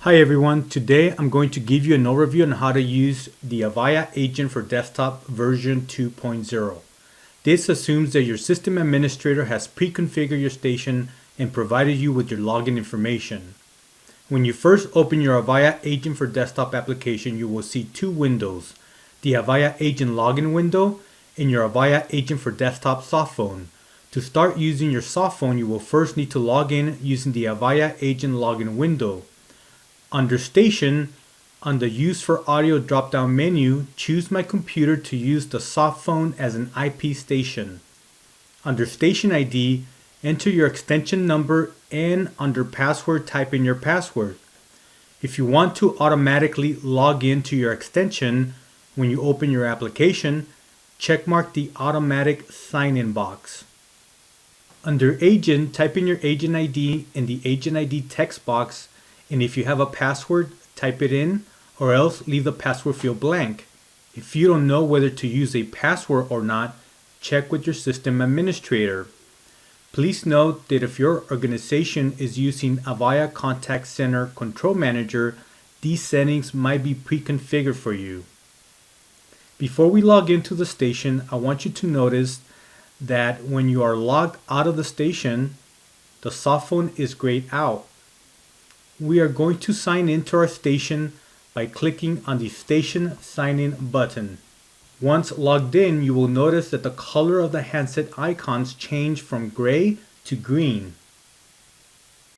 Hi everyone, today I'm going to give you an overview on how to use the Avaya Agent for Desktop version 2.0. This assumes that your system administrator has pre-configured your station and provided you with your login information. When you first open your Avaya Agent for Desktop application, you will see two windows, the Avaya Agent login window and your Avaya Agent for Desktop softphone. To start using your softphone, you will first need to log in using the Avaya Agent login window. Under Station, on the Use for Audio drop-down menu, choose My Computer to use the softphone as an IP station. Under Station ID, enter your extension number and under Password, type in your password. If you want to automatically log into your extension when you open your application, checkmark the Automatic Sign-In box. Under Agent, type in your agent ID in the Agent ID text box, and if you have a password, type it in, or else leave the password field blank. If you don't know whether to use a password or not, check with your system administrator. Please note that if your organization is using Avaya Contact Center Control Manager, these settings might be pre-configured for you. Before we log into the station, I want you to notice that when you are logged out of the station, the softphone is grayed out. We are going to sign into our station by clicking on the Station Sign In button. Once logged in, you will notice that the color of the handset icons change from gray to green.